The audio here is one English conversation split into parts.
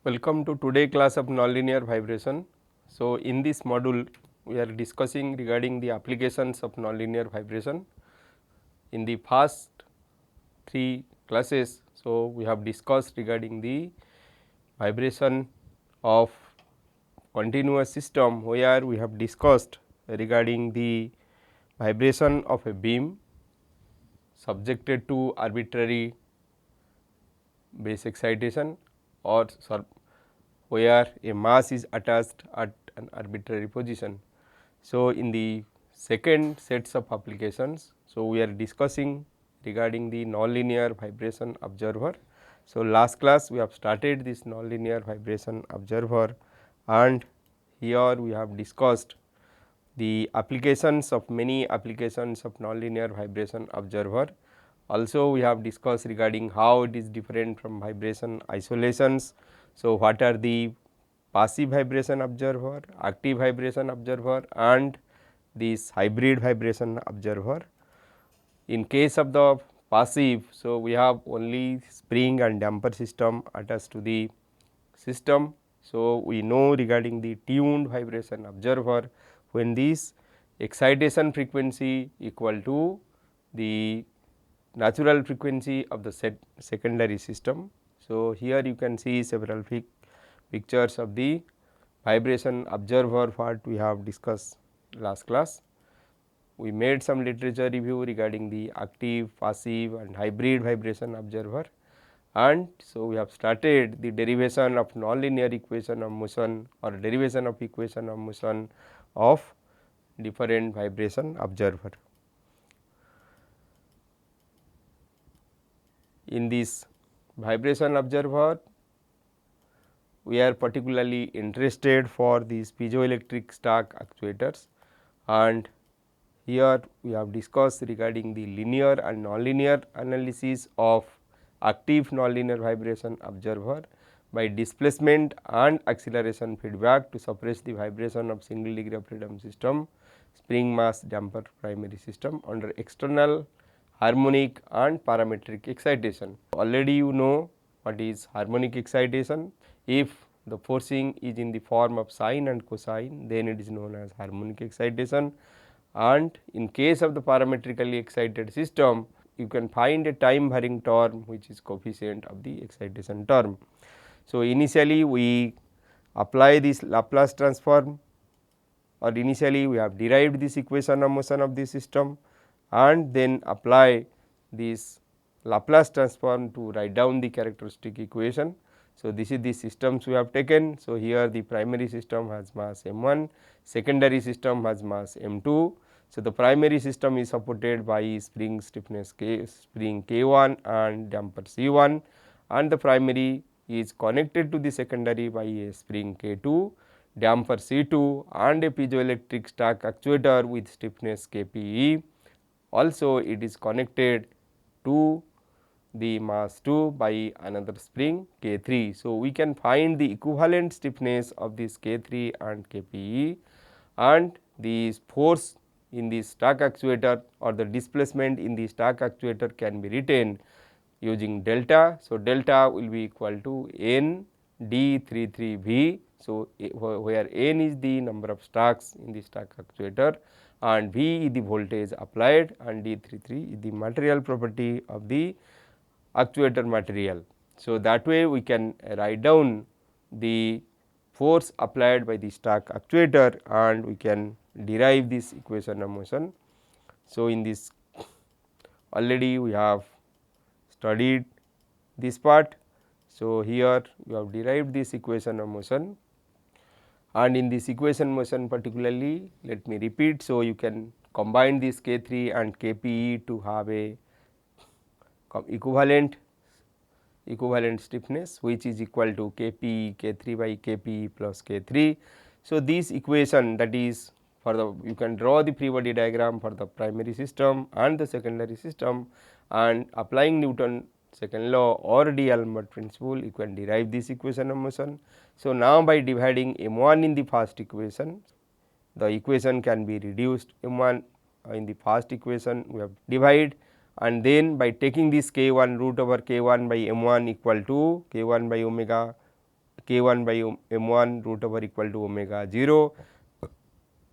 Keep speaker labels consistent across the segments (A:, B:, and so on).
A: Welcome to today class of nonlinear vibration. So, in this module we are discussing regarding the applications of nonlinear vibration. In the first 3 classes, so we have discussed regarding the vibration of continuous system, where we have discussed regarding the vibration of a beam subjected to arbitrary base excitation or where a mass is attached at an arbitrary position. So, in the second sets of applications, so we are discussing regarding the nonlinear vibration observer. So, last class we have started this nonlinear vibration observer, and here we have discussed the applications of many applications of nonlinear vibration observer. Also we have discussed regarding how it is different from vibration isolations. So, what are the passive vibration observer, active vibration observer and this hybrid vibration observer. In case of the passive, so we have only spring and damper system attached to the system. So, we know regarding the tuned vibration observer, when this excitation frequency equal to the natural frequency of the secondary system. So, here you can see several pictures of the vibration observer what we have discussed last class. We made some literature review regarding the active, passive and hybrid vibration observer, and so we have started the derivation of nonlinear equation of motion or derivation of equation of motion of different vibration observer. In this vibration observer, we are particularly interested for these piezoelectric stack actuators, and here we have discussed regarding the linear and nonlinear analysis of active nonlinear vibration observer by displacement and acceleration feedback to suppress the vibration of single degree of freedom system, spring mass damper primary system under external harmonic and parametric excitation. Already you know what is harmonic excitation. If the forcing is in the form of sine and cosine, then it is known as harmonic excitation, and in case of the parametrically excited system, you can find a time varying term which is coefficient of the excitation term. So, initially we apply this Laplace transform, or initially we have derived this equation of motion of this system and then apply this Laplace transform to write down the characteristic equation. So, this is the systems we have taken. So, here the primary system has mass m1, secondary system has mass m2. So, the primary system is supported by spring stiffness spring k1 and damper c1, and the primary is connected to the secondary by a spring k2, damper c2 and a piezoelectric stack actuator with stiffness kpe. Also it is connected to the mass 2 by another spring k3. So, we can find the equivalent stiffness of this k3 and kpe, and the force in the stack actuator or the displacement in the stack actuator can be written using delta. So, delta will be equal to n d33 v. So, where n is the number of stacks in the stack actuator and v is the voltage applied and d33 is the material property of the actuator material. So, that way we can write down the force applied by the stack actuator and we can derive this equation of motion. So, in this already we have studied this part. So, here we have derived this equation of motion, and in this equation motion particularly let me repeat. So, you can combine this k3 and kpe to have a equivalent stiffness which is equal to kpe k3 by kpe plus k3. So, this equation, that is for the, you can draw the free body diagram for the primary system and the secondary system, and applying Newton second law or D'Alembert principle you can derive this equation of motion. So, now by dividing m1 in the first equation, the equation can be reduced. m1 in the first equation we have divide, and then by taking this k1 root over k1 by m1 equal to k1 by omega k1 by m1 root over equal to omega 0,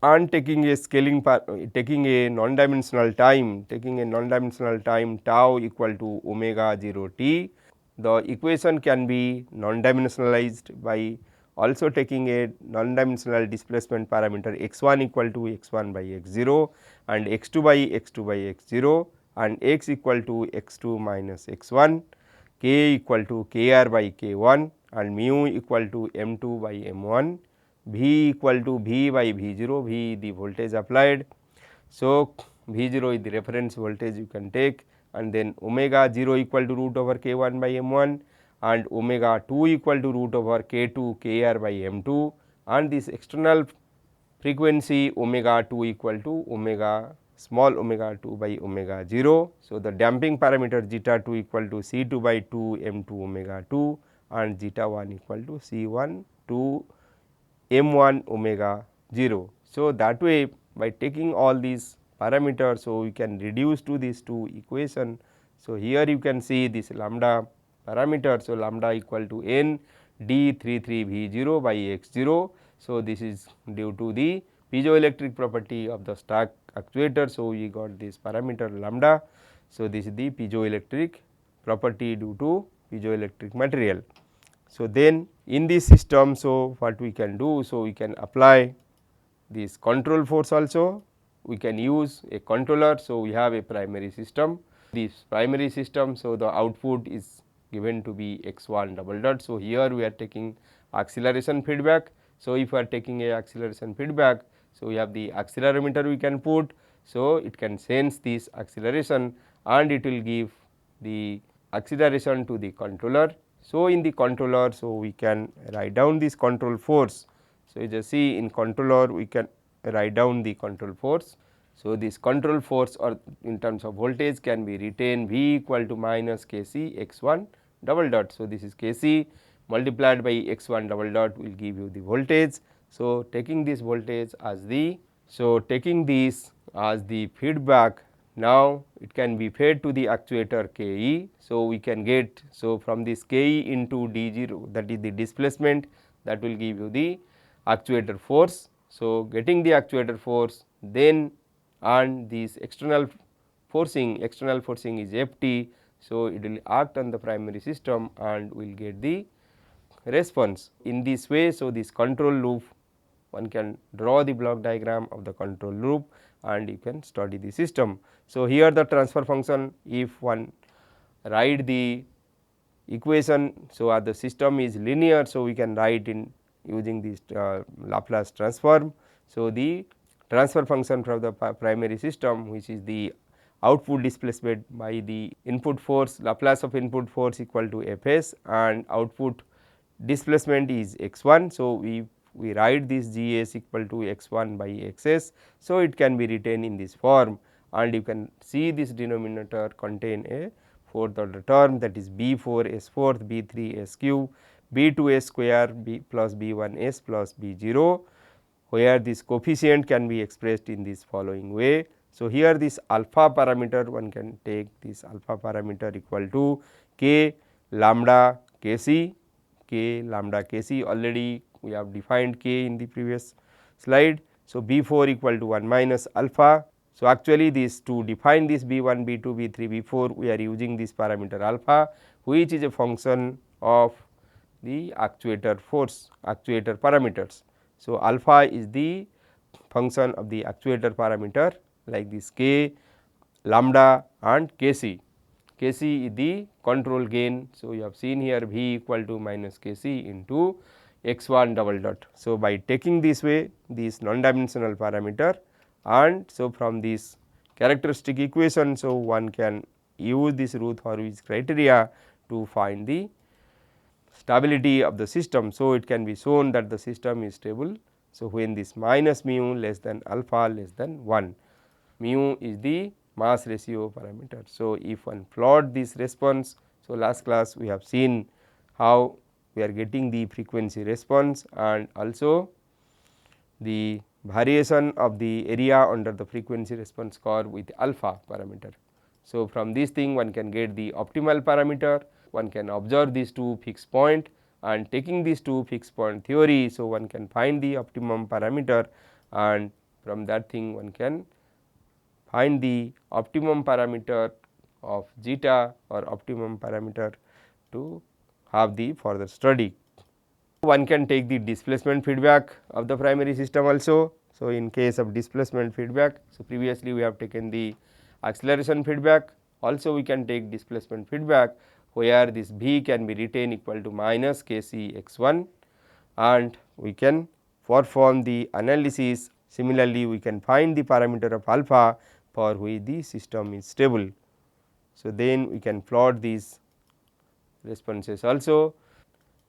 A: and taking a scaling taking a non-dimensional time tau equal to omega 0 t. The equation can be non-dimensionalized by also taking a non-dimensional displacement parameter x1 equal to x1 by x0 and x2 by x2 by x0 and x equal to x2 minus x1, k equal to kr by k1 and mu equal to m2 by m1, V equal to V by V0, V the voltage applied. So, V0 is the reference voltage you can take, and then omega 0 equal to root over k1 by m1 and omega 2 equal to root over k2 kr by m2, and this external frequency omega 2 equal to omega small omega 2 by omega 0. So, the damping parameter zeta 2 equal to C2 by 2 m2 omega 2 and zeta 1 equal to C1 2 m1 omega 0. So, that way by taking all these parameters, so we can reduce to these two equation. So, here you can see this lambda parameter. So, lambda equal to n d33 V 0 by x 0. So, this is due to the piezoelectric property of the stack actuator. So, we got this parameter lambda. So, this is the piezoelectric property due to piezoelectric material. So, then in this system, so what we can do? So, we can apply this control force also, we can use a controller. So, we have a primary system, this primary system. So, the output is given to be x1 double dot. So, here we are taking acceleration feedback. So, if we are taking a acceleration feedback, so we have the accelerometer we can put. So, it can sense this acceleration and it will give the acceleration to the controller. So, in the controller, so we can write down this control force. So, you just see in controller we can write down the control force. So, this control force or in terms of voltage can be written V equal to minus k c x 1 double dot. So, this is k c multiplied by x 1 double dot will give you the voltage. So, taking this voltage as the, so taking this as the feedback, now it can be fed to the actuator K e. So, we can get, so from this K e into d 0, that is the displacement, that will give you the actuator force. So, getting the actuator force, then and this external forcing is F t. So, it will act on the primary system and we will get the response in this way. So, this control loop, one can draw the block diagram of the control loop and you can study the system. So, here the transfer function, if one write the equation, so the system is linear. So, we can write in using this Laplace transform. So, the transfer function from the primary system, which is the output displacement by the input force, Laplace of input force equal to F s, and output displacement is x 1. So, we write this G s equal to x 1 by x s. So, it can be written in this form and you can see this denominator contain a fourth order term, that is b 4 s fourth, b 3 s cube, b 2 s square, b plus b 1 s plus b 0, where this coefficient can be expressed in this following way. So, here this alpha parameter, one can take this alpha parameter equal to k lambda k c, k lambda k c, already we have defined k in the previous slide. So, b 4 equal to 1 minus alpha. So, actually this to define this b 1, b 2, b 3, b 4, we are using this parameter alpha, which is a function of the actuator force, actuator parameters. So, alpha is the function of the actuator parameter like this k, lambda and k c. K c is the control gain. So, you have seen here V equal to minus k c into x 1 double dot. So, by taking this way this non-dimensional parameter, and so from this characteristic equation, so one can use this Routh-Hurwitz criteria to find the stability of the system. So, it can be shown that the system is stable. So, when this minus mu less than alpha less than 1, mu is the mass ratio parameter. So, if one plot this response, so last class we have seen how we are getting the frequency response and also the variation of the area under the frequency response curve with alpha parameter. So, from this thing one can get the optimal parameter, one can observe these two fixed point and taking these two fixed point theory. So, one can find the optimum parameter, and from that thing one can find the optimum parameter of zeta or optimum parameter to have the further study. One can take the displacement feedback of the primary system also. So, in case of displacement feedback, so previously we have taken the acceleration feedback, also we can take displacement feedback, where this V can be written equal to minus k c x 1, and we can perform the analysis. Similarly, we can find the parameter of alpha for which the system is stable. So, then we can plot these responses also.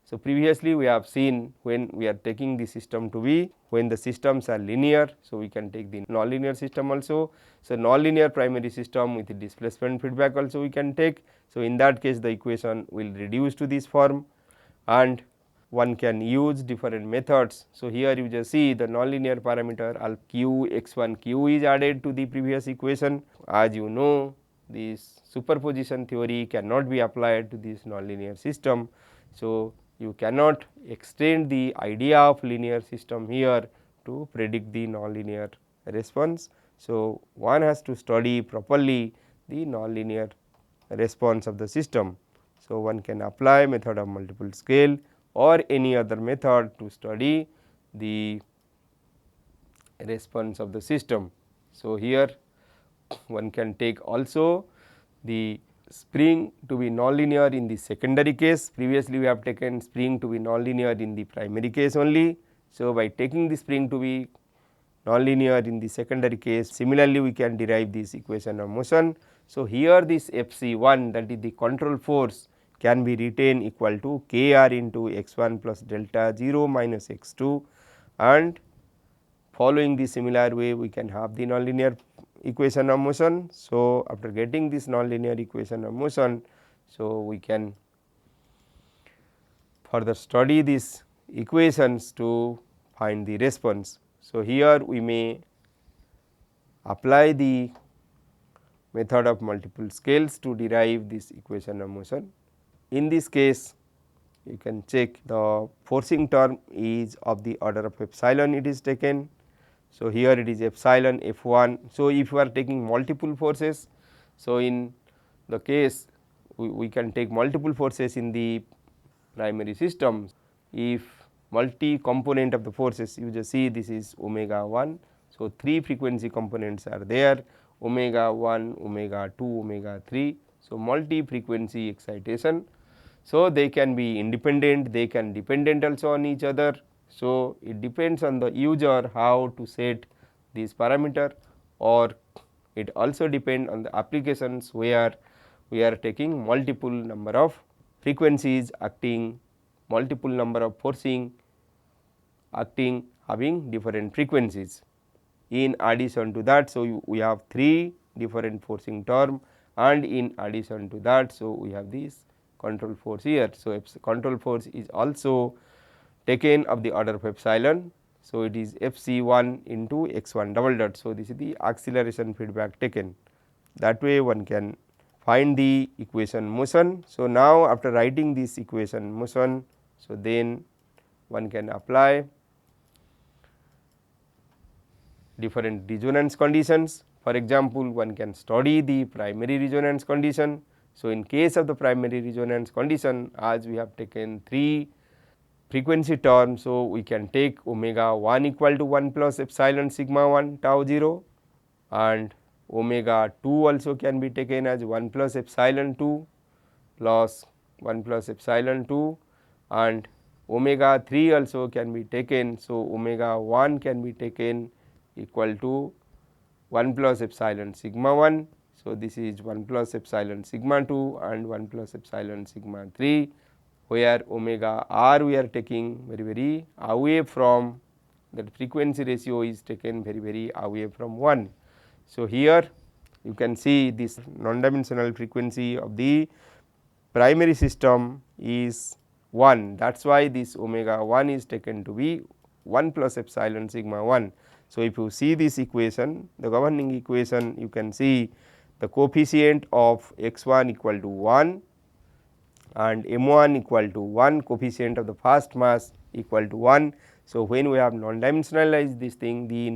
A: So, previously we have seen when we are taking the system to be, when the systems are linear. So, we can take the nonlinear system also. So, nonlinear primary system with the displacement feedback also we can take. So, in that case the equation will reduce to this form, and one can use different methods. So, here you just see the nonlinear parameter alpha q x 1 q is added to the previous equation. As you know, this superposition theory cannot be applied to this nonlinear system. So, you cannot extend the idea of linear system here to predict the nonlinear response. So, one has to study properly the nonlinear response of the system. So, one can apply method of multiple scale or any other method to study the response of the system. So, here one can take also the spring to be nonlinear in the secondary case. Previously we have taken spring to be nonlinear in the primary case only. So, by taking the spring to be nonlinear in the secondary case, similarly we can derive this equation of motion. So, here this Fc1, that is the control force, can be written equal to Kr into x1 plus delta 0 minus x2, and following the similar way we can have the nonlinear equation of motion. So, after getting this nonlinear equation of motion, so we can further study these equations to find the response. So, here we may apply the method of multiple scales to derive this equation of motion. In this case, you can check the forcing term is of the order of epsilon it is taken. So, here it is epsilon f 1. So, if you are taking multiple forces, so in the case we can take multiple forces in the primary system. If multi component of the forces, you just see this is omega 1. So, 3 frequency components are there, omega 1, omega 2, omega 3. So, multi frequency excitation. So, they can be independent, they can dependent also on each other. So, it depends on the user how to set this parameter, or it also depend on the applications where we are taking multiple number of frequencies acting, multiple number of forcing acting having different frequencies. In addition to that, so we have 3 different forcing term, and in addition to that, so we have this control force here. So, control force is also taken of the order of epsilon. So, it is Fc1 into x1 double dot. So, this is the acceleration feedback taken. That way one can find the equation motion. So, now after writing this equation motion, so then one can apply different resonance conditions. For example, one can study the primary resonance condition. So, in case of the primary resonance condition, as we have taken 3 frequency terms, so we can take omega 1 equal to 1 plus epsilon sigma 1 tau 0, and omega 2 also can be taken as 1 plus epsilon 2 plus 1 plus epsilon 2, and omega 3 also can be taken. So, omega 1 can be taken equal to 1 plus epsilon sigma 1. So, this is 1 plus epsilon sigma 2 and 1 plus epsilon sigma 3, where omega r we are taking very away from, that frequency ratio is taken very away from 1. So, here you can see this non-dimensional frequency of the primary system is 1. That is why this omega 1 is taken to be 1 plus epsilon sigma 1. So, if you see this equation, the governing equation, you can see the coefficient of x 1 equal to 1, and m1 equal to 1, coefficient of the first mass equal to 1. So, when we have non-dimensionalized this thing, the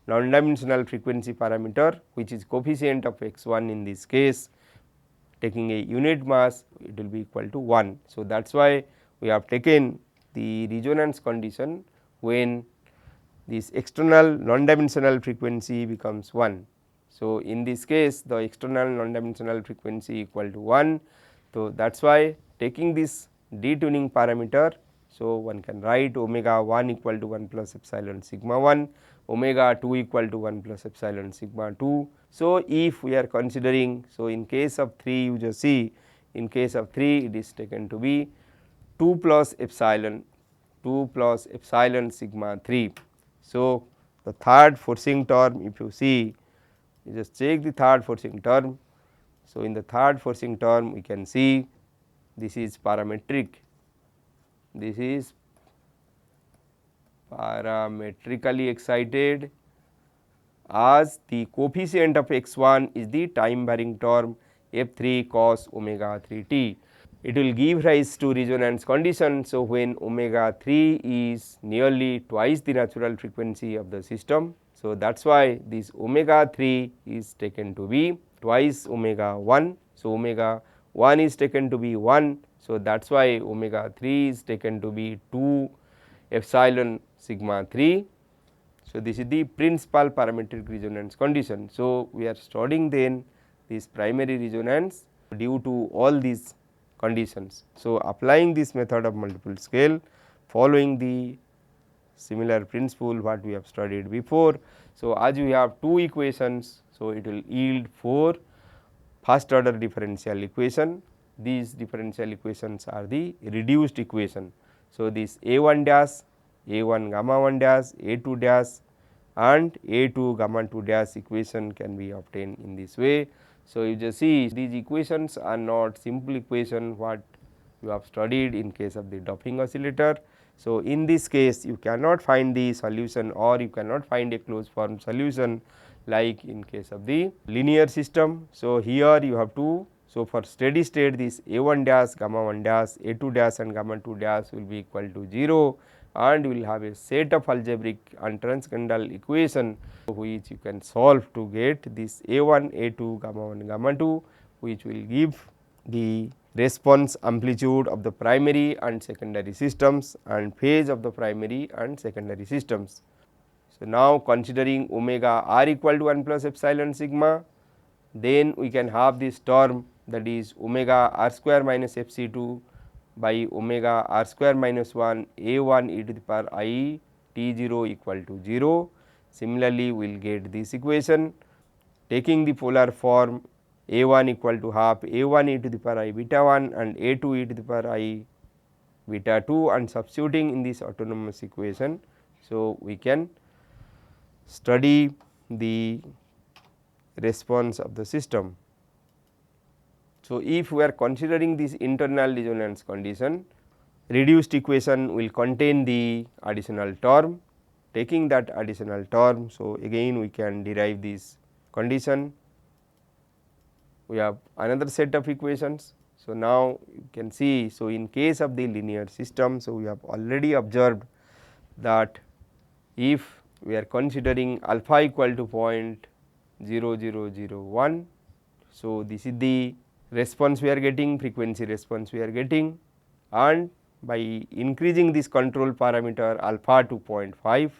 A: non-dimensional frequency parameter, which is coefficient of x1 in this case, taking a unit mass, it will be equal to 1. So, that is why we have taken the resonance condition when this external non-dimensional frequency becomes 1. So, in this case the external non-dimensional frequency equal to 1. So, that is why taking this detuning parameter. So, one can write omega 1 equal to 1 plus epsilon sigma 1, omega 2 equal to 1 plus epsilon sigma 2. So, if we are considering, so in case of 3 you just see, in case of 3 it is taken to be 2 plus epsilon sigma 3. So, the third forcing term, if you see, you just check the third forcing term. So, in the third forcing term we can see this is parametric, this is parametrically excited, as the coefficient of x1 is the time varying term f3 cos omega 3 t. It will give rise to resonance condition. So, when omega 3 is nearly twice the natural frequency of the system. So, that is why this omega 3 is taken to be twice omega 1. So, omega 1 is taken to be 1. So, that is why omega 3 is taken to be 2 epsilon sigma 3. So, this is the principal parametric resonance condition. So, we are studying then this primary resonance due to all these conditions. So, applying this method of multiple scale, following the similar principle what we have studied before. So, as we have two equations, so it will yield 4 first order differential equation. These differential equations are the reduced equation. So, this a1 dash, a1 gamma 1 dash, a2 dash and a2 gamma 2 dash equation can be obtained in this way. So, you just see these equations are not simple equation what you have studied in case of the doping oscillator. So, in this case you cannot find the solution or you cannot find a closed form solution like in case of the linear system. So, here you have to, so for steady state this a1 dash, gamma 1 dash, a2 dash and gamma 2 dash will be equal to 0 and we will have a set of algebraic and transcendental equation which you can solve to get this a1, a2, gamma 1, gamma 2, which will give the response amplitude of the primary and secondary systems and phase of the primary and secondary systems. So, now considering omega r equal to 1 plus epsilon sigma, then we can have this term, that is omega r square minus f c 2 by omega r square minus 1 a 1 e to the power I t 0 equal to 0. Similarly, we will get this equation taking the polar form a 1 equal to half a 1 e to the power I beta 1 and a 2 e to the power I beta 2 and substituting in this autonomous equation. So, we can study the response of the system. So, if we are considering this internal resonance condition, reduced equation will contain the additional term. Taking that additional term, so again we can derive this condition. We have another set of equations. So, now you can see, so in case of the linear system, so we have already observed that if we are considering alpha equal to 0.0001. So, this is the response we are getting, frequency response we are getting, and by increasing this control parameter alpha to 0.5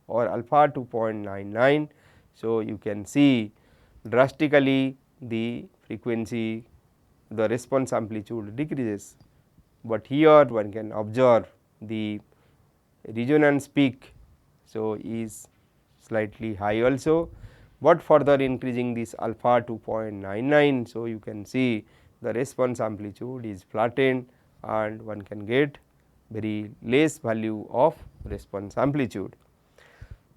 A: or alpha to 0.99. So, you can see drastically the frequency, the response amplitude decreases, but here one can observe the resonance peak. So, is slightly high also, but further increasing this alpha to 0.99. So, you can see the response amplitude is flattened and one can get very less value of response amplitude.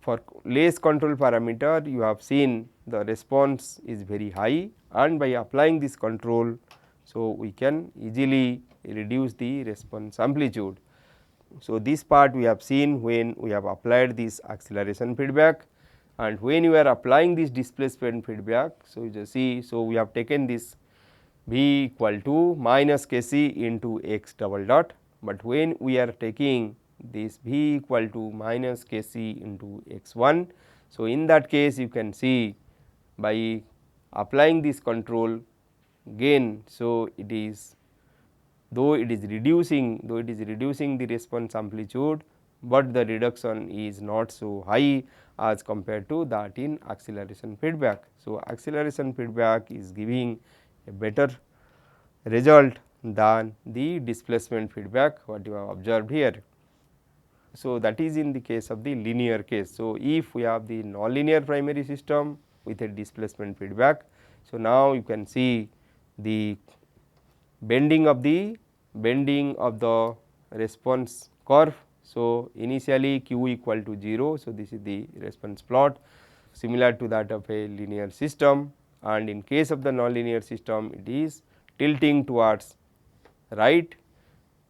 A: For less control parameter, you have seen the response is very high and by applying this control, so we can easily reduce the response amplitude. So, this part we have seen when we have applied this acceleration feedback, and when you are applying this displacement feedback. So, you just see, so we have taken this V equal to minus Kc into x double dot, but when we are taking this V equal to minus Kc into x1. So, in that case you can see by applying this control gain. So, it is though it is reducing the response amplitude, but the reduction is not so high as compared to that in acceleration feedback. So, acceleration feedback is giving a better result than the displacement feedback what you have observed here. So, that is in the case of the linear case. So, if we have the nonlinear primary system with a displacement feedback. So, now you can see the bending of the response curve. So, initially q equal to 0. So, this is the response plot similar to that of a linear system, and in case of the nonlinear system it is tilting towards right.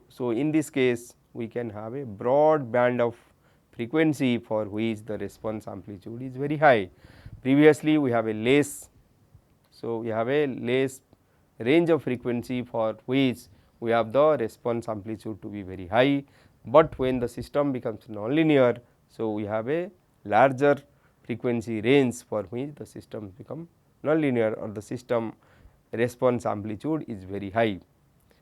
A: So, in this case we can have a broad band of frequency for which the response amplitude is very high. Previously we have a less, so we have a less range of frequency for which we have the response amplitude to be very high, but when the system becomes nonlinear. So, we have a larger frequency range for which the system become nonlinear or the system response amplitude is very high.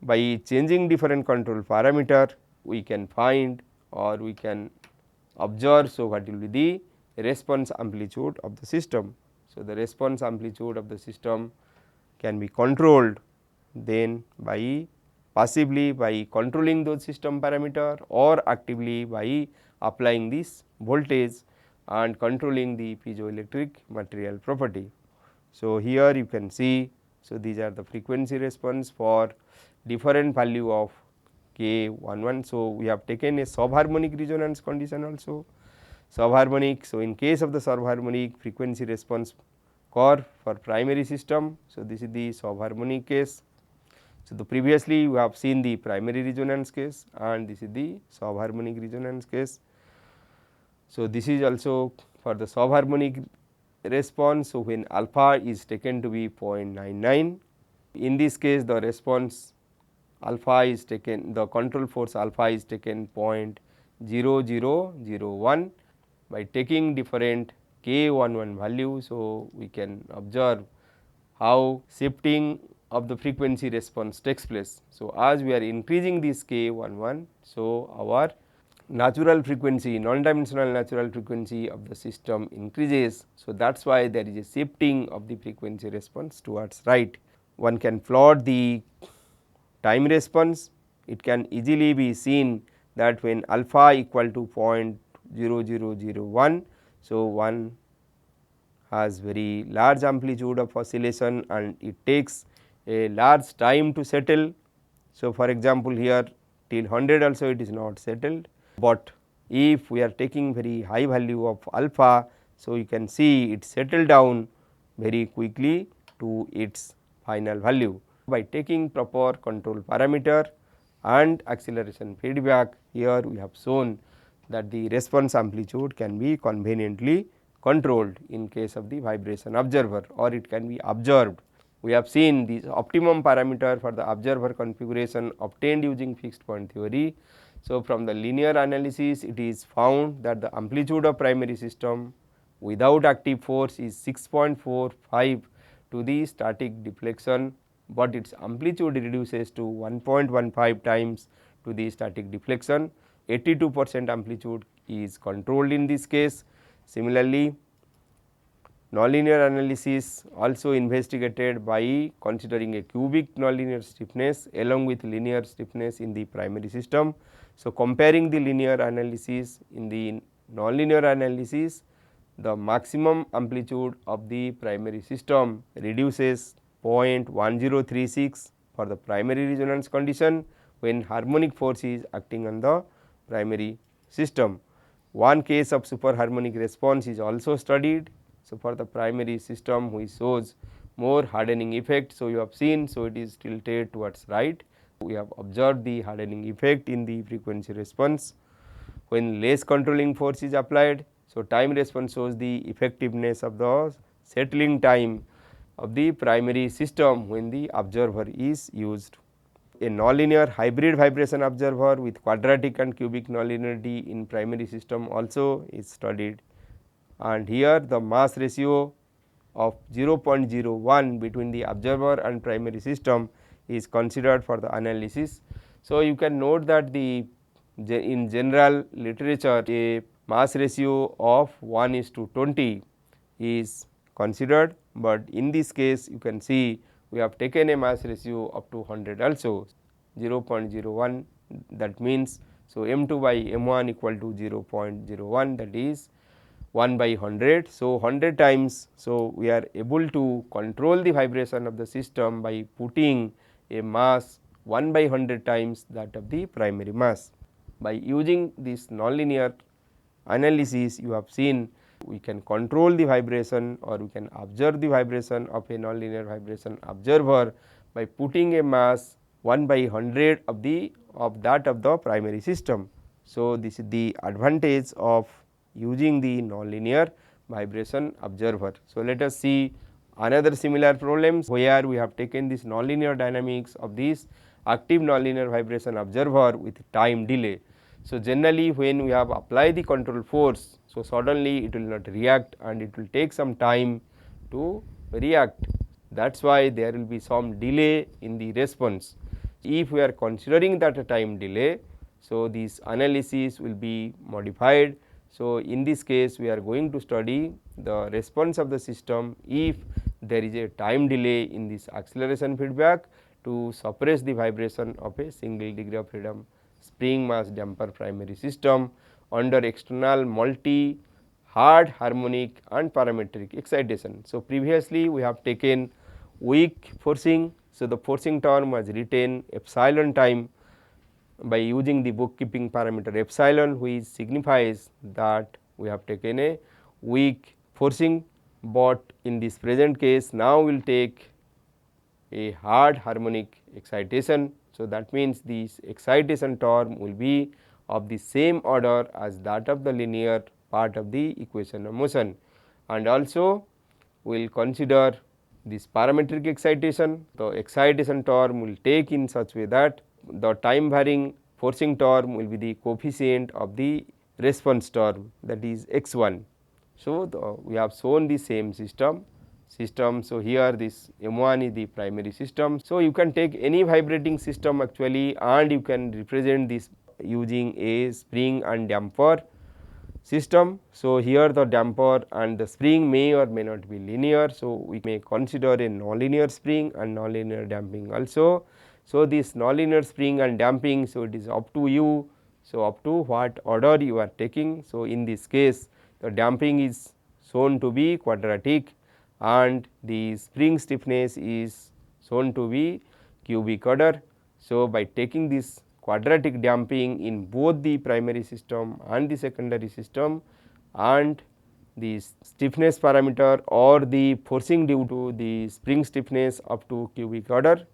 A: By changing different control parameter we can find or we can observe. So, what will be the response amplitude of the system. So, the response amplitude of the system can be controlled then by passively by controlling those system parameter or actively by applying this voltage and controlling the piezoelectric material property. So, here you can see. So, these are the frequency response for different value of k 11. So, we have taken a subharmonic resonance condition also subharmonic. So, in case of the subharmonic frequency response curve for primary system. So, this is the subharmonic case. So, the previously we have seen the primary resonance case and this is the subharmonic resonance case. So, this is also for the subharmonic response. So, when alpha is taken to be 0.99, in this case the response alpha is taken, the control force alpha is taken 0.0001. By taking different k 11 value. So, we can observe how shifting of the frequency response takes place. So, as we are increasing this k 11, so our natural frequency, non-dimensional natural frequency of the system increases. So, that is why there is a shifting of the frequency response towards right. One can plot the time response. It can easily be seen that when alpha equal to 0.0001. So, one has very large amplitude of oscillation and it takes a large time to settle. So, for example, here till 100 also it is not settled, but if we are taking very high value of alpha. So, you can see it settle down very quickly to its final value. By taking proper control parameter and acceleration feedback, here we have shown that the response amplitude can be conveniently controlled in case of the vibration observer or it can be observed. We have seen the optimum parameter for the observer configuration obtained using fixed point theory. So, from the linear analysis it is found that the amplitude of primary system without active force is 6.45 to the static deflection, but its amplitude reduces to 1.15 times to the static deflection. 82% amplitude is controlled in this case. Similarly, nonlinear analysis also investigated by considering a cubic nonlinear stiffness along with linear stiffness in the primary system. So, comparing the linear analysis in the nonlinear analysis, the maximum amplitude of the primary system reduces 0.1036 for the primary resonance condition when harmonic force is acting on the primary system. One case of superharmonic response is also studied. So, for the primary system which shows more hardening effect. So, you have seen, so it is tilted towards right. We have observed the hardening effect in the frequency response when less controlling force is applied. So, time response shows the effectiveness of the settling time of the primary system when the observer is used. A nonlinear hybrid vibration observer with quadratic and cubic nonlinearity in primary system also is studied, and here the mass ratio of 0.01 between the observer and primary system is considered for the analysis. So, you can note that the in general literature a mass ratio of 1:20 is considered, but in this case you can see we have taken a mass ratio up to 100 also 0.01, that means. So, m2 by m1 equal to 0.01, that is 1 by 100. So, 100 times. So, we are able to control the vibration of the system by putting a mass 1 by 100 times that of the primary mass. By using this nonlinear analysis, you have seen we can control the vibration or we can observe the vibration of a nonlinear vibration observer by putting a mass 1 by 100 of that of the primary system. So, this is the advantage of using the nonlinear vibration observer. So, let us see another similar problems where we have taken this nonlinear dynamics of this active nonlinear vibration observer with time delay. So, generally when we have applied the control force, so suddenly it will not react and it will take some time to react. That is why there will be some delay in the response. If we are considering that a time delay, so this analysis will be modified. So, in this case we are going to study the response of the system if there is a time delay in this acceleration feedback to suppress the vibration of a single degree of freedom spring mass damper primary system under external multi hard harmonic and parametric excitation. So, previously we have taken weak forcing. So, the forcing term was written epsilon time by using the bookkeeping parameter epsilon, which signifies that we have taken a weak forcing, but in this present case now we will take a hard harmonic excitation. So, that means this excitation term will be of the same order as that of the linear part of the equation of motion, and also we will consider this parametric excitation. The excitation term will take in such way that the time varying forcing term will be the coefficient of the response term, that is x1. So, we have shown the same system. So, here this M1 is the primary system. So, you can take any vibrating system actually and you can represent this using a spring and damper system. So, here the damper and the spring may or may not be linear. So, we may consider a nonlinear spring and nonlinear damping also. So, this nonlinear spring and damping, so it is up to you. So, up to what order you are taking. So, in this case the damping is shown to be quadratic and the spring stiffness is shown to be cubic order. So, by taking this quadratic damping in both the primary system and the secondary system and the stiffness parameter or the forcing due to the spring stiffness up to cubic order,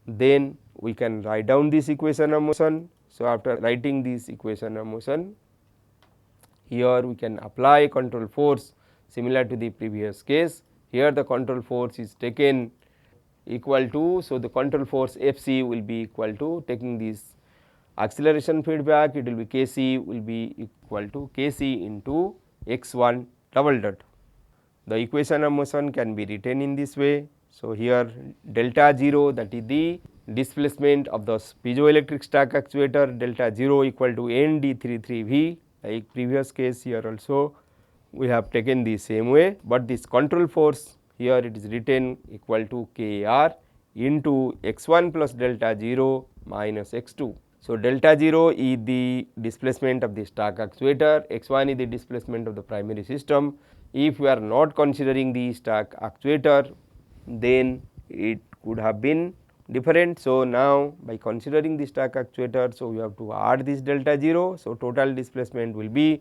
A: then we can write down this equation of motion. So, after writing this equation of motion, here we can apply a control force similar to the previous case. Here the control force is taken equal to, so the control force F c will be equal to, taking this acceleration feedback, it will be k c will be equal to k c into x 1 double dot. The equation of motion can be written in this way. So, here delta 0, that is the displacement of the piezoelectric stack actuator, delta 0 equal to n d 33 v, like previous case. Here also we have taken the same way, but this control force here it is written equal to k r into x 1 plus delta 0 minus x 2. So, delta 0 is the displacement of the stack actuator, x 1 is the displacement of the primary system. If we are not considering the stack actuator, then it could have been different. So, now by considering the stack actuator, so we have to add this delta 0. So, total displacement will be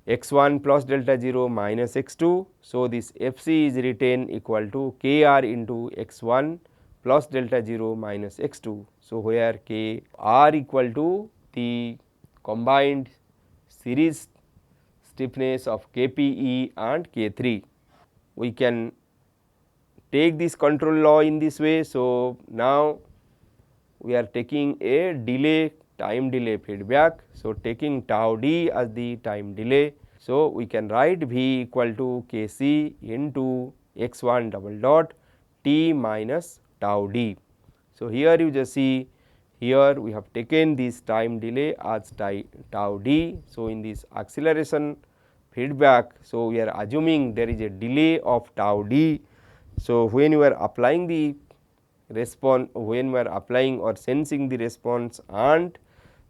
A: x 1 plus delta 0 minus x 2. So, this f c is written equal to k r into x 1 plus delta 0 minus x 2. So, where k r equal to the combined series stiffness of k p e and k 3. We can take this control law in this way. So, now we are taking a delay, time delay feedback. So, taking tau d as the time delay. So, we can write V equal to K C into x 1 double dot t minus tau d. So, here you just see, here we have taken this time delay as tau d. So, in this acceleration feedback, so we are assuming there is a delay of tau d. So, when you are applying the response, when we are applying or sensing the response, and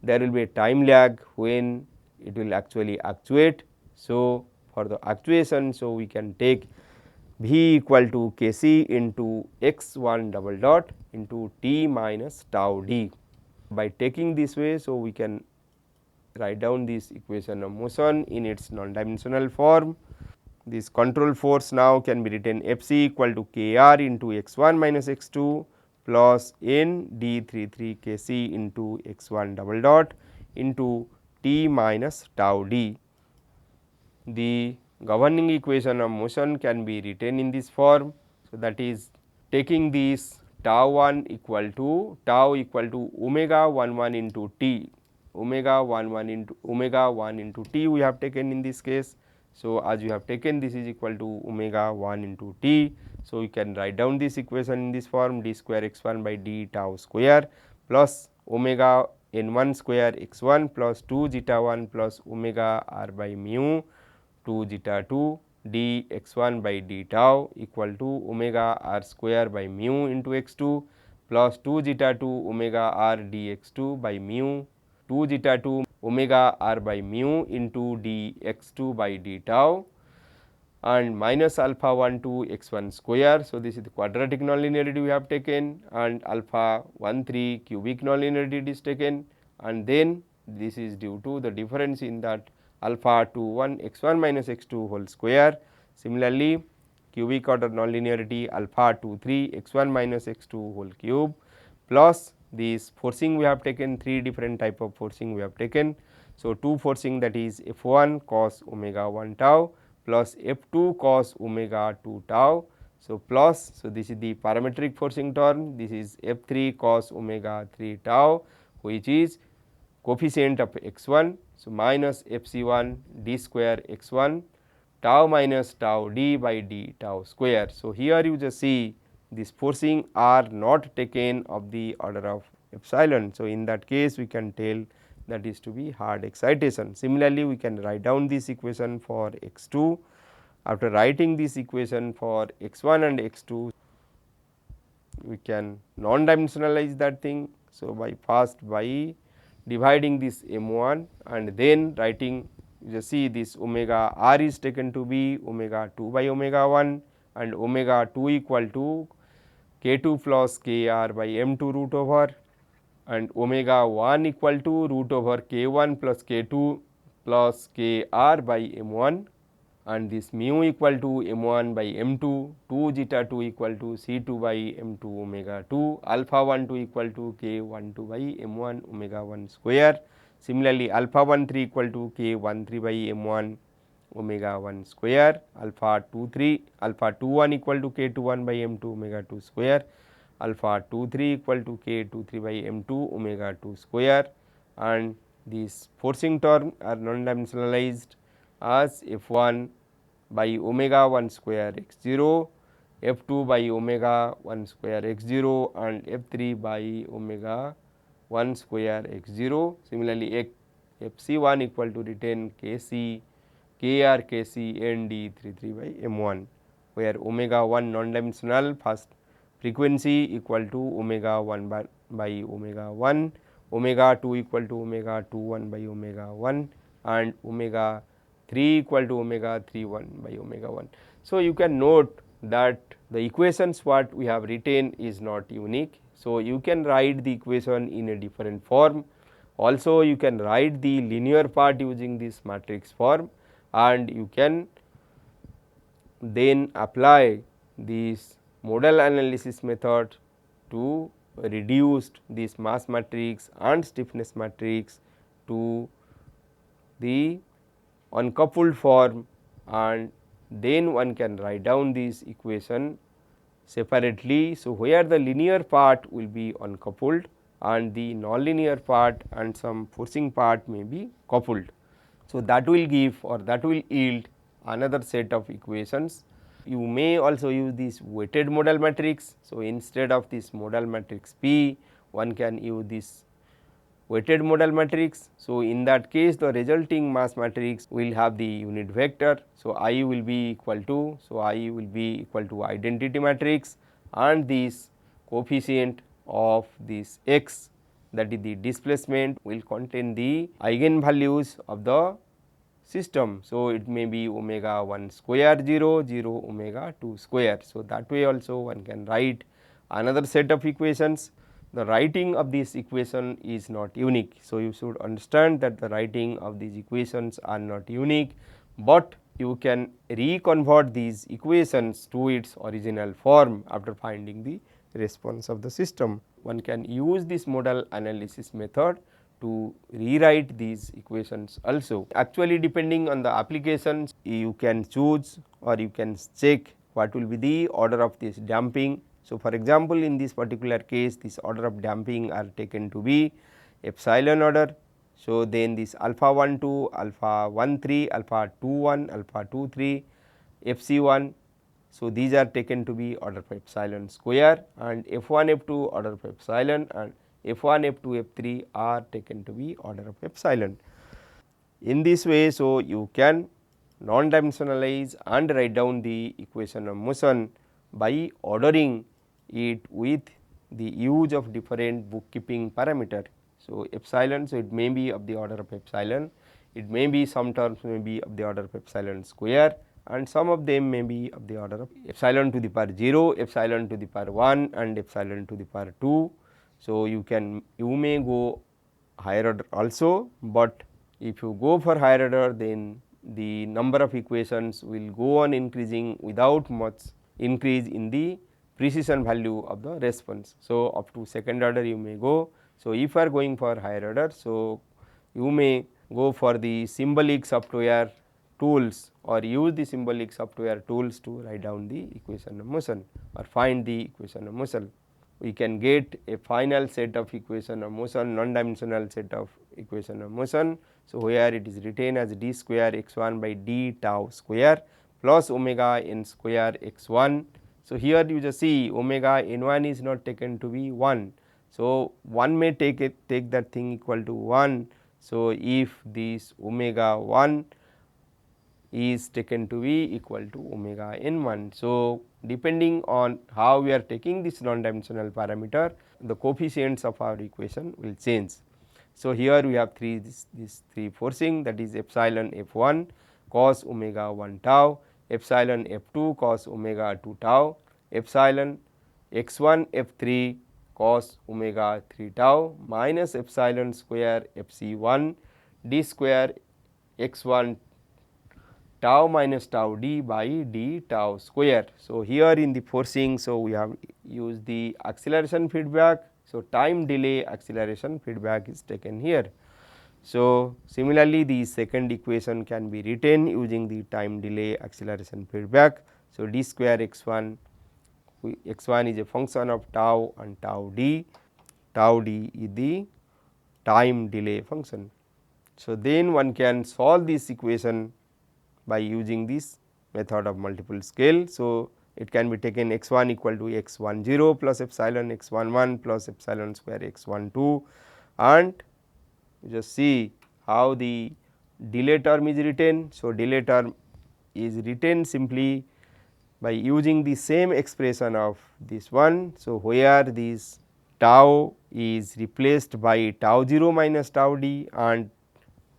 A: there will be a time lag when it will actually actuate. So, for the actuation, so we can take V equal to K C into x 1 double dot into t minus tau d. By taking this way, so we can write down this equation of motion in its non-dimensional form. This control force now can be written F c equal to K r into x 1 minus x 2 plus n d 33 K c into x 1 double dot into t minus tau d. The governing equation of motion can be written in this form. So, that is taking this tau 1 equal to omega 1 into t, omega 1 into t we have taken in this case. So, as you have taken, this is equal to omega 1 into t. So, you can write down this equation in this form, d square x 1 by d tau square plus omega n 1 square x 1 plus 2 zeta 1 plus omega r by mu 2 zeta 2 d x 1 by d tau equal to omega r square by mu into x 2 plus 2 zeta 2 omega r d x 2 by mu 2 zeta 2 omega r by mu into d x 2 by d tau and minus alpha 1 to x 1 square. So, this is the quadratic nonlinearity we have taken, and alpha 1 3 cubic nonlinearity it is taken, and then this is due to the difference in that alpha 2 1 x 1 minus x 2 whole square. Similarly, cubic order nonlinearity alpha 2 3 x 1 minus x 2 whole cube plus this forcing we have taken, 3 different type of forcing we have taken. So, 2 forcing, that is F 1 cos omega 1 tau plus F 2 cos omega 2 tau. So, plus, so this is the parametric forcing term, this is F 3 cos omega 3 tau, which is coefficient of x 1. So, minus F c 1 d square x 1 tau minus tau d by d tau square. So, here you just see this forcing are not taken of the order of epsilon. So, in that case we can tell that is to be hard excitation. Similarly, we can write down this equation for x 2. After writing this equation for x 1 and x 2, we can non-dimensionalize that thing. So, by first by dividing this m 1 and then writing, you see this omega r is taken to be omega 2 by omega 1 and omega 2 equal to k 2 plus k r by m 2 root over, and omega 1 equal to root over k 1 plus k 2 plus k r by m 1, and this mu equal to m 1 by m 2, 2 zeta 2 equal to c 2 by m 2 omega 2, alpha 1 2 equal to k 1 2 by m 1 omega 1 square. Similarly, alpha 1 3 equal to k 1 3 by m 1 omega 1 square, alpha 2 1 equal to k 2 1 by m 2 omega 2 square, alpha 2 3 equal to k 2 3 by m 2 omega 2 square, and these forcing term are non-dimensionalized as f 1 by omega 1 square x 0, f 2 by omega 1 square x 0 and f 3 by omega 1 square x 0. Similarly, f c 1 equal to retain k c k r k c n d 33 by m 1, where omega 1 non-dimensional first frequency equal to omega 1 by omega 1, omega 2 equal to omega 2 1 by omega 1 and omega 3 equal to omega 3 1 by omega 1. So, you can note that the equations what we have written is not unique. So, you can write the equation in a different form. Also, you can write the linear part using this matrix form, and you can then apply this modal analysis method to reduce this mass matrix and stiffness matrix to the uncoupled form, and then one can write down this equation separately. So, where the linear part will be uncoupled and the nonlinear part and some forcing part may be coupled. So, that will give or that will yield another set of equations. You may also use this weighted modal matrix. So, instead of this modal matrix P, one can use this weighted modal matrix. So, in that case the resulting mass matrix will have the unit vector. So, I will be equal to, so I will be equal to identity matrix and this coefficient of this x, that is the displacement, will contain the eigenvalues of the system. So, it may be omega 1 square 0, 0 omega 2 square. So, that way also one can write another set of equations. The writing of this equation is not unique. So, you should understand that the writing of these equations are not unique, but you can reconvert these equations to its original form after finding the response of the system. One can use this modal analysis method to rewrite these equations also. Actually, depending on the applications, you can choose or you can check what will be the order of this damping. So, for example, in this particular case this order of damping are taken to be epsilon order. So, then this alpha 1 2, alpha 1 3, alpha 2 1, alpha 2 3, FC 1. So, these are taken to be order of epsilon square and F 1 F 2 order of epsilon and F 1 F 2 F 3 are taken to be order of epsilon. In this way, so you can non-dimensionalize and write down the equation of motion by ordering it with the use of different bookkeeping parameter. So, epsilon, so it may be of the order of epsilon, it may be some terms may be of the order of epsilon square and some of them may be of the order of epsilon to the power 0, epsilon to the power 1 and epsilon to the power 2. So, you may go higher order also, but if you go for higher order then the number of equations will go on increasing without much increase in the precision value of the response. So, up to second order you may go. So, if you are going for higher order, so you may go for the symbolic software tools or use the symbolic software tools to write down the equation of motion or find the equation of motion. We can get a final set of equation of motion, non-dimensional set of equation of motion. So, where it is written as d square x 1 by d tau square plus omega n square x 1. So, here you just see omega n 1 is not taken to be 1. So, one may take that thing equal to 1. So, if this omega 1 is taken to be equal to omega n 1. So, depending on how we are taking this non-dimensional parameter, the coefficients of our equation will change. So, here we have these three forcing, that is epsilon f 1 cos omega 1 tau, epsilon f 2 cos omega 2 tau, epsilon x 1 f 3 cos omega 3 tau minus epsilon square f c 1 d square x 1 tau minus tau d by d tau square. So, here in the forcing, so we have used the acceleration feedback. So, time delay acceleration feedback is taken here. So, similarly the second equation can be written using the time delay acceleration feedback. So, d square x 1 is a function of tau and tau d is the time delay function. So, then one can solve this equation by using this method of multiple scale. So, it can be taken x 1 equal to x 1 0 plus epsilon x 1 1 plus epsilon square x 1 2 and you just see how the delay term is written. So, delay term is written simply by using the same expression of this one. So, where this tau is replaced by tau 0 minus tau d and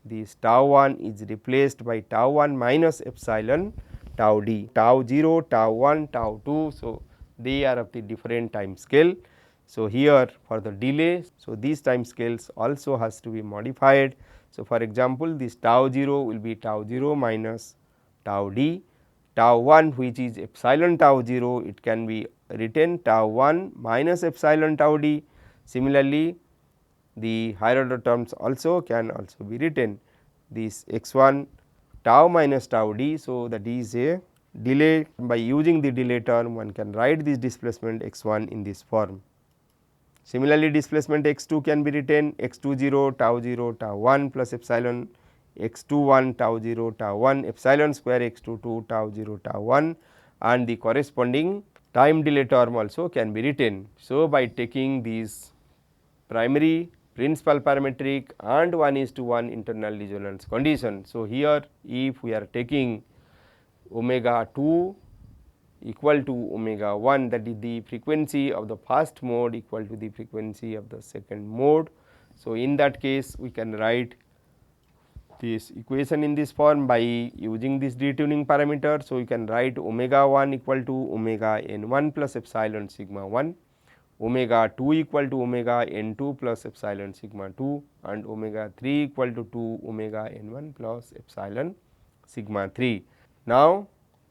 A: this tau 1 is replaced by tau 1 minus epsilon tau d, tau 0, tau 1, tau 2. So, they are of the different time scale. So, here for the delay, so these time scales also has to be modified. So, for example, this tau 0 will be tau 0 minus tau d, tau 1 which is epsilon tau 0, it can be written tau 1 minus epsilon tau d. Similarly, the higher order terms also can also be written this x 1 tau minus tau d. So, that is a delay. By using the delay term, one can write this displacement x 1 in this form. Similarly, displacement x 2 can be written x 2 0 tau 1 plus epsilon x 2 1 tau 0 tau 1 epsilon square x 2 2 tau 0 tau 1, and the corresponding time delay term also can be written. So, by taking these primary, principal parametric and 1:1 internal resonance condition. So, here if we are taking omega 2 equal to omega 1, that is the frequency of the first mode equal to the frequency of the second mode. So, in that case we can write this equation in this form by using this detuning parameter. So, you can write omega 1 equal to omega n 1 plus epsilon sigma 1, omega 2 equal to omega n 2 plus epsilon sigma 2, and omega 3 equal to 2 omega n 1 plus epsilon sigma 3. Now,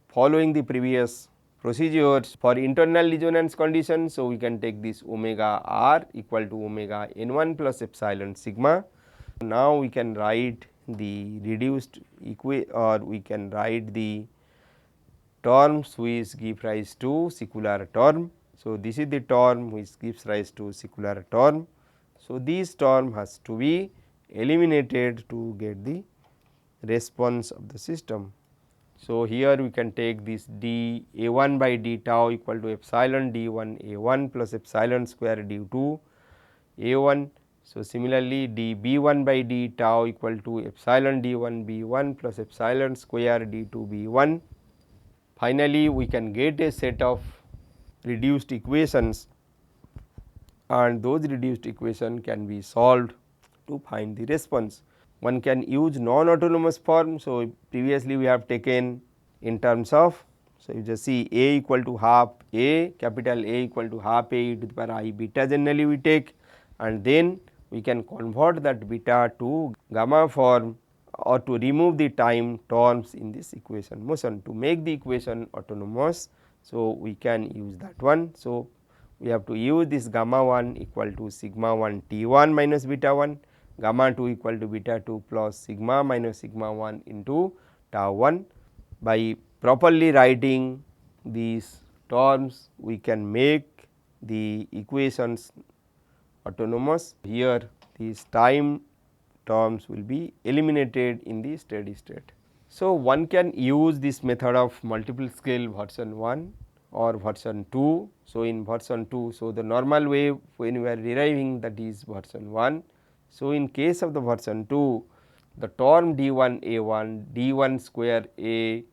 A: following the previous procedures for internal resonance condition. So, we can take this omega r equal to omega n 1 plus epsilon sigma. Now, we can write the reduced or we can write the terms which give rise to secular term. So, this is the term which gives rise to secular term. So, this term has to be eliminated to get the response of the system. So, here we can take this d a 1 by d tau equal to epsilon d 1 a 1 plus epsilon square d 2 a 1. So, similarly, d b 1 by d tau equal to epsilon d 1 b 1 plus epsilon square d 2 b 1. Finally, we can get a set of reduced equations, and those reduced equation can be solved to find the response. One can use non-autonomous form. So, previously we have taken in terms of, so you just see a equal to half a, capital A equal to half a e to the power I beta generally we take, and then we can convert that beta to gamma form or to remove the time terms in this equation motion to make the equation autonomous. So, we can use that one. So, we have to use this gamma 1 equal to sigma 1 t 1 minus beta 1, gamma 2 equal to beta 2 plus sigma minus sigma 1 into tau 1. By properly writing these terms, we can make the equations autonomous. Here these time terms will be eliminated in the steady state. So, one can use this method of multiple scale version 1 or version 2. So, in version 2, so the normal way when we are deriving, that is version 1. So, in case of the version 2, the term d 1 a 1, d 1 square a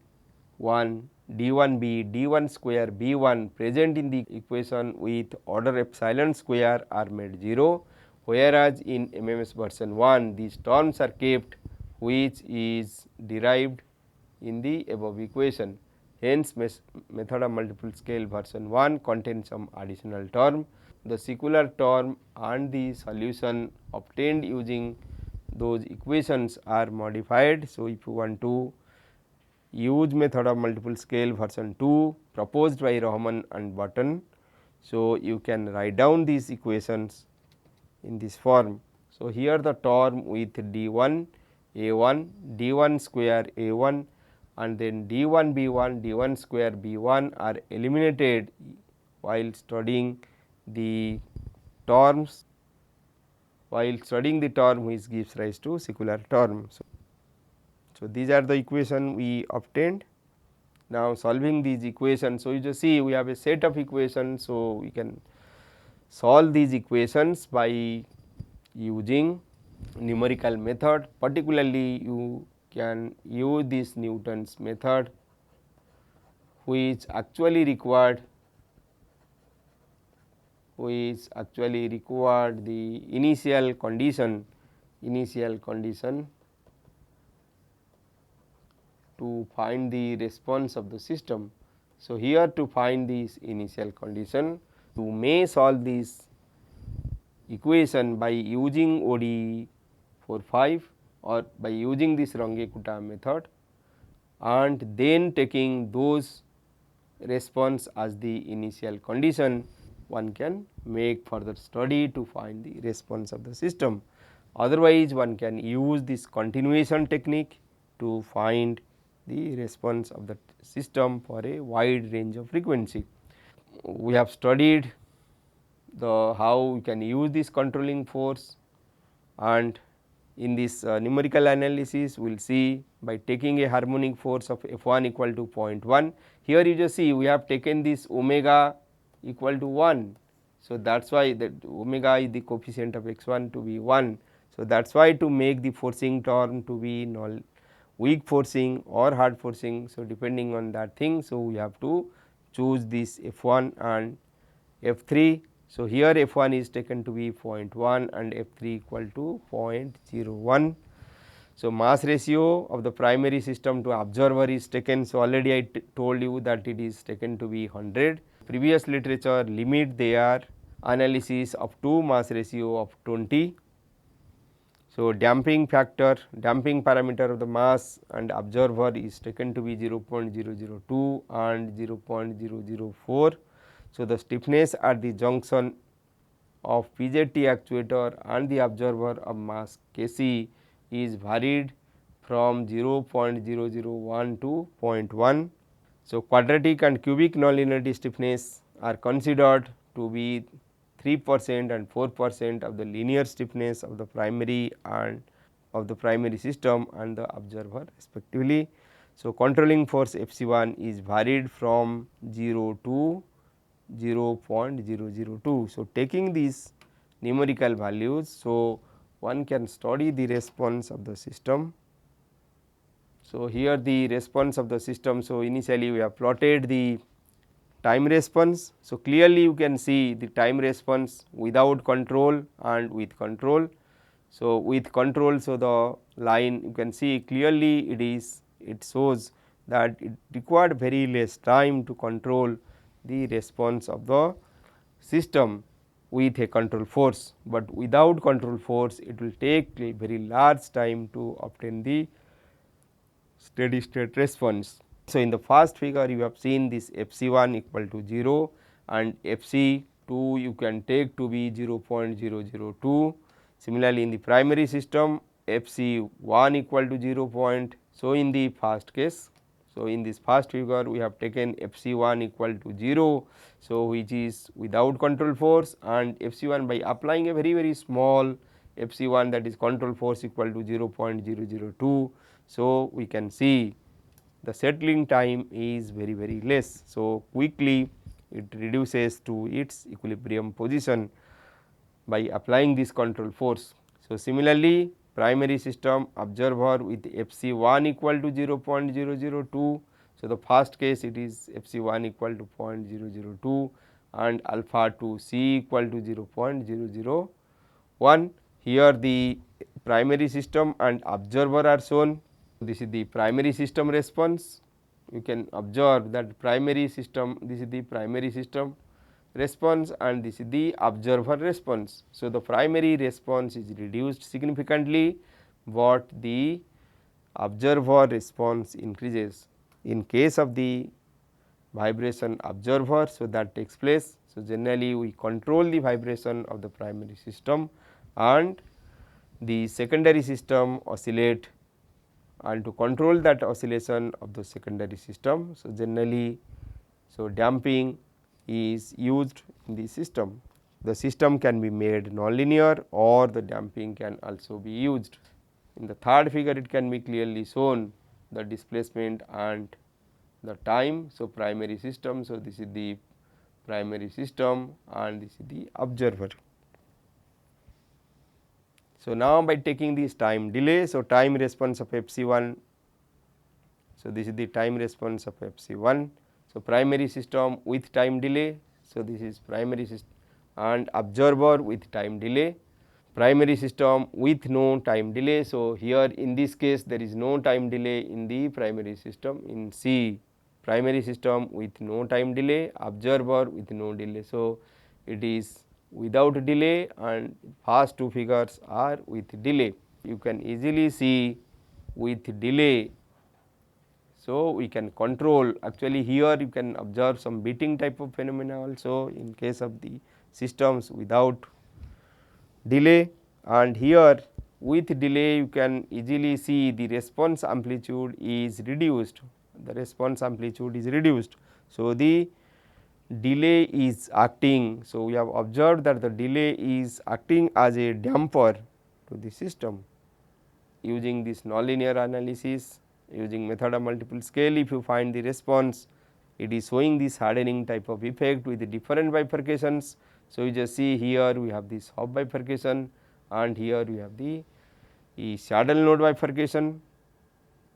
A: 1, d 1 b, d 1 square b 1 present in the equation with order epsilon square are made 0, whereas in MMS version 1 these terms are kept which is derived in the above equation. Hence, method of multiple scale version 1 contains some additional term. The secular term and the solution obtained using those equations are modified. So, if you want to use method of multiple scale version 2 proposed by Rahman and Burton, so you can write down these equations in this form. So, here the term with d 1 a 1, d 1 square a 1 and then d 1 b 1, d 1 square b 1 are eliminated while studying the terms, which gives rise to secular term. So, these are the equation we obtained. Now, solving these equations. So, you just see we have a set of equations. So, we can solve these equations by using numerical method, particularly you can use this Newton's method, which actually required the initial condition to find the response of the system. So, here to find this initial condition, you may solve this equation by using ODE 45 or by using this Runge-Kutta method, and then taking those response as the initial condition, one can make further study to find the response of the system. Otherwise, one can use this continuation technique to find the response of the system for a wide range of frequency. We have studied the how we can use this controlling force, and in this numerical analysis we will see by taking a harmonic force of F1 equal to 0.1. Here you just see we have taken this omega equal to 1. So, that is why that omega is the coefficient of x1 to be 1. So, that is why to make the forcing term to be weak forcing or hard forcing. So, depending on that thing. So, we have to choose this F1 and F3. So, here F1 is taken to be 0.1 and F3 equal to 0.01. So, mass ratio of the primary system to observer is taken. So, already I told you that it is taken to be 100. Previous literature limit their analysis of to mass ratio of 20. So, damping factor, damping parameter of the mass and observer is taken to be 0.002 and 0.004. So, the stiffness at the junction of PZT actuator and the observer of mass Kc is varied from 0.001 to 0.1. So, quadratic and cubic nonlinearity stiffness are considered to be 3% and 4% of the linear stiffness of the primary and of the primary system and the observer respectively. So, controlling force Fc1 is varied from 0 to 0.002. So, taking these numerical values, so one can study the response of the system. So, here the response of the system. So, initially we have plotted the time response. So, clearly you can see the time response without control and with control. So, with control, so the line you can see clearly it shows that it required very less time to control the response of the system with a control force, but without control force it will take a very large time to obtain the steady state response. So, in the first figure you have seen this Fc1 equal to 0 and Fc2 you can take to be 0.002. Similarly, in the primary system Fc1 equal to 0. So, in the first case, so in this first figure we have taken Fc1 equal to 0. So, which is without control force, and Fc1 by applying a very small Fc1, that is control force equal to 0.002. So, we can see the settling time is very less. So, quickly it reduces to its equilibrium position by applying this control force. So, similarly, primary system observer with Fc1 equal to 0.002. So, the first case it is Fc1 equal to 0.002 and alpha to C equal to 0.001. Here the primary system and observer are shown. This is the primary system response. You can observe that primary system, this is the primary system response and this is the observer response. So, the primary response is reduced significantly, but the observer response increases. In case of the vibration observer, so that takes place. So, generally we control the vibration of the primary system and the secondary system oscillate, and to control that oscillation of the secondary system. So, generally, so damping is used in the system. The system can be made nonlinear or the damping can also be used. In the third figure it can be clearly shown the displacement and the time. So, primary system. So, this is the primary system and this is the observer. So, now by taking this time delay, so time response of Fc1, so this is the time response of Fc1. So, primary system with time delay, so this is primary system and observer with time delay, primary system with no time delay. So, here in this case there is no time delay in the primary system. In C, primary system with no time delay, observer with no delay. So, it is without delay and first two figures are with delay. You can easily see with delay. So, we can control, actually here you can observe some beating type of phenomena also in case of the systems without delay, and here with delay you can easily see the response amplitude is reduced, the response amplitude is reduced. So, the delay is acting. So, we have observed that the delay is acting as a damper to the system. Using this nonlinear analysis, using method of multiple scale, if you find the response, it is showing this hardening type of effect with the different bifurcations. So, you just see here we have this half bifurcation and here we have the saddle node bifurcation.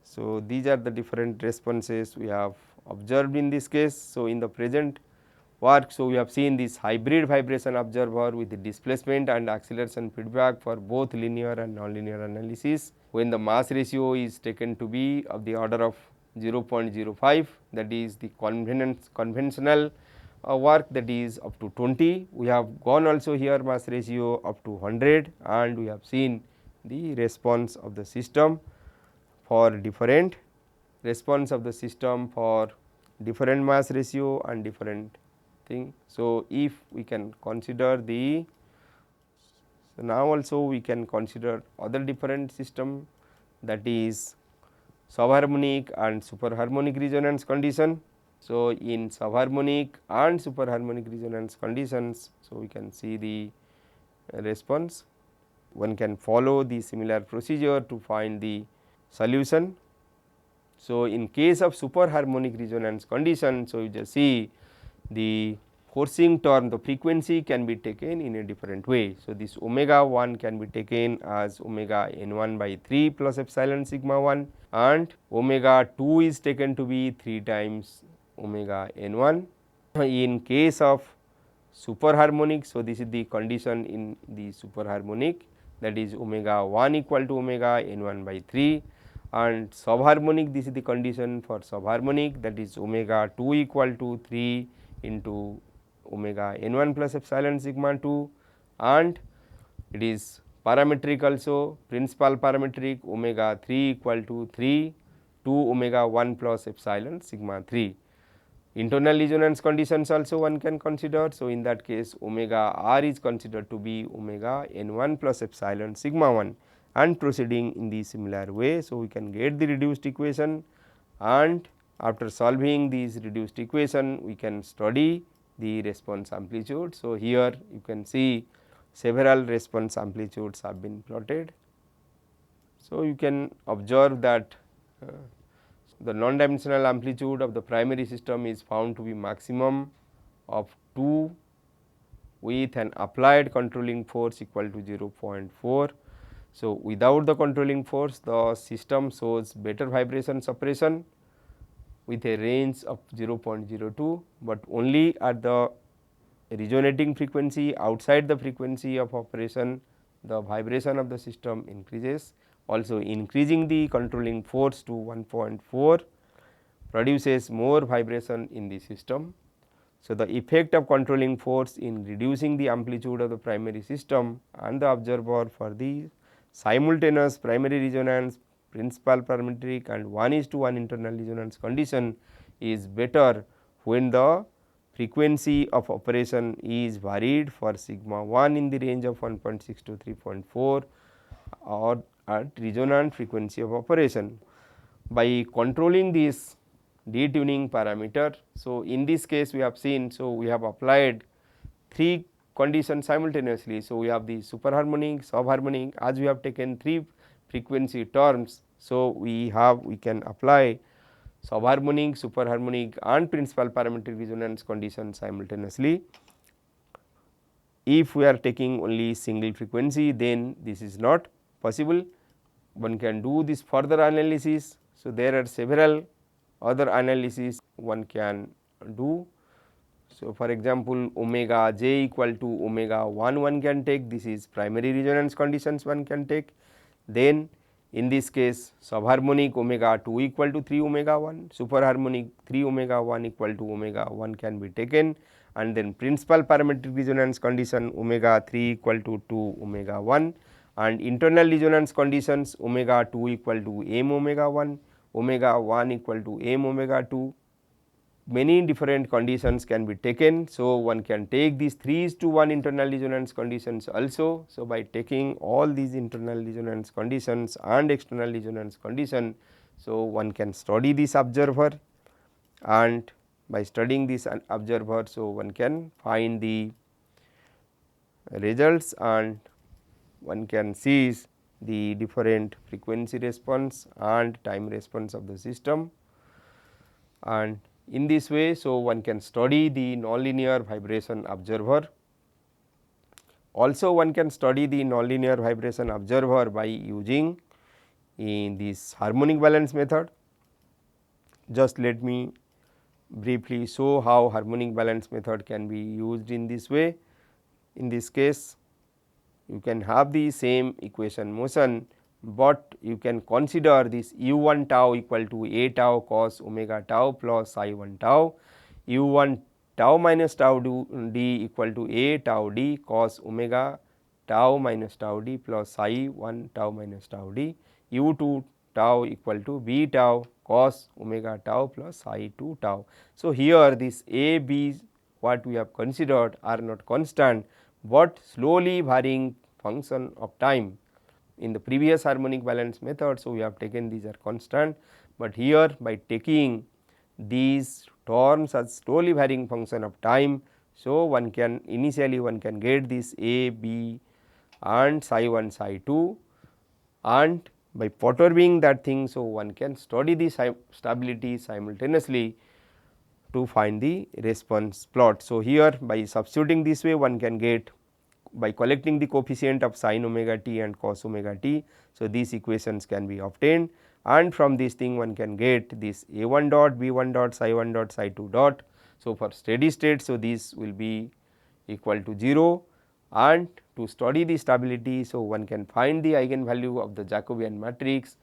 A: So, these are the different responses we have observed in this case. So, in the present work, so we have seen this hybrid vibration observer with the displacement and acceleration feedback for both linear and nonlinear analysis, when the mass ratio is taken to be of the order of 0.05, that is the conventional work, that is up to 20. We have gone also here mass ratio up to 100 and we have seen the response of the system for different mass ratio and different thing. So, if we can consider the, so now also we can consider other different system, that is subharmonic and superharmonic resonance condition. So, in subharmonic and superharmonic resonance conditions, so we can see the response. One can follow the similar procedure to find the solution. So, in case of superharmonic resonance condition, so you just see the forcing term, the frequency can be taken in a different way. So, this omega 1 can be taken as omega n 1 by 3 plus epsilon sigma 1 and omega 2 is taken to be 3 times omega n 1. In case of superharmonic, so this is the condition in the superharmonic, that is omega 1 equal to omega n 1 by 3, and subharmonic, this is the condition for subharmonic, that is omega 2 equal to 3 into omega n 1 plus epsilon sigma 2, and it is parametric also, principal parametric omega 3 equal to 3 2 omega 1 plus epsilon sigma 3. Internal resonance conditions also one can consider. So, in that case omega r is considered to be omega n 1 plus epsilon sigma 1 and proceeding in the similar way. So, we can get the reduced equation, and after solving these reduced equation we can study the response amplitude. So, here you can see several response amplitudes have been plotted. So, you can observe that the non-dimensional amplitude of the primary system is found to be maximum of 2 with an applied controlling force equal to 0.4. So, without the controlling force the system shows better vibration suppression with a range of 0.02, but only at the resonating frequency outside the frequency of operation the vibration of the system increases. Also increasing the controlling force to 1.4 produces more vibration in the system. So, the effect of controlling force in reducing the amplitude of the primary system and the observer for the simultaneous primary resonance, principal parametric and 1:1 internal resonance condition is better when the frequency of operation is varied for sigma 1 in the range of 1.6 to 3.4 or at resonant frequency of operation. By controlling this detuning parameter, so in this case we have seen, so we have applied 3 conditions simultaneously. So, we have the superharmonic, subharmonic, as we have taken 3 frequency terms. So, we can apply subharmonic, superharmonic and principal parametric resonance conditions simultaneously. If we are taking only single frequency, then this is not possible. One can do this further analysis. So, there are several other analysis one can do. So, for example, omega j equal to omega 1 one can take, this is primary resonance conditions one can take. Then in this case subharmonic omega 2 equal to 3 omega 1, superharmonic 3 omega 1 equal to omega 1 can be taken, and then principal parametric resonance condition omega 3 equal to 2 omega 1, and internal resonance conditions omega 2 equal to m omega 1, omega 1 equal to m omega 2. many different conditions can be taken. So, one can take these 3:1 internal resonance conditions also. So, by taking all these internal resonance conditions and external resonance condition, so one can study this observer, and by studying this observer, so one can find the results and one can seize the different frequency response and time response of the system, and in this way, so one can study the nonlinear vibration observer. Also one can study the nonlinear vibration observer by using in this harmonic balance method. Just let me briefly show how harmonic balance method can be used in this way. In this case, you can have the same equation motion, but you can consider this u 1 tau equal to a tau cos omega tau plus psi 1 tau, u 1 tau minus tau d equal to a tau d cos omega tau minus tau d plus psi 1 tau minus tau d, u 2 tau equal to b tau cos omega tau plus psi 2 tau. So, here this a b what we have considered are not constant, but slowly varying function of time. In the previous harmonic balance method, so we have taken these are constant, but here by taking these terms as slowly varying function of time. So, one can initially one can get this a, b and psi 1 psi 2, and by perturbing that thing. So, one can study the stability simultaneously to find the response plot. So, here by substituting this way one can get by collecting the coefficient of sin omega t and cos omega t. So, these equations can be obtained, and from this thing one can get this a 1 dot, b 1 dot, psi 1 dot, psi 2 dot. So, for steady state, so these will be equal to 0, and to study the stability. So, one can find the eigenvalue of the Jacobian matrix,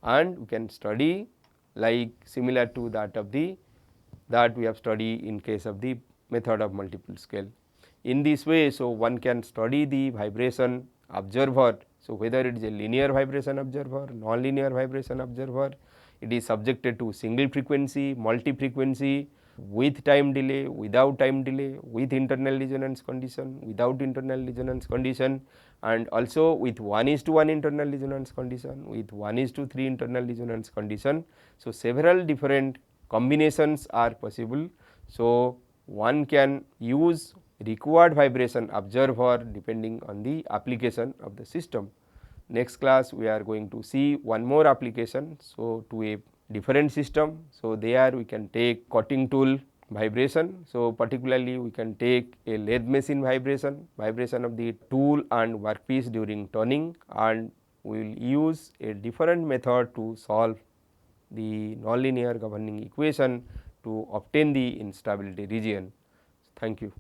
A: and we can study like similar to that of the that we have studied in case of the method of multiple scale. In this way, so one can study the vibration observer. So, whether it is a linear vibration observer, non-linear vibration observer, it is subjected to single frequency, multi frequency, with time delay, without time delay, with internal resonance condition, without internal resonance condition, and also with 1:1 internal resonance condition, with 1:3 internal resonance condition. So, several different combinations are possible. So, one can use required vibration observer depending on the application of the system. Next class we are going to see one more application. So, to a different system. So, there we can take cutting tool vibration. So, particularly we can take a lathe machine vibration, vibration of the tool and workpiece during turning, and we will use a different method to solve the nonlinear governing equation to obtain the instability region. Thank you.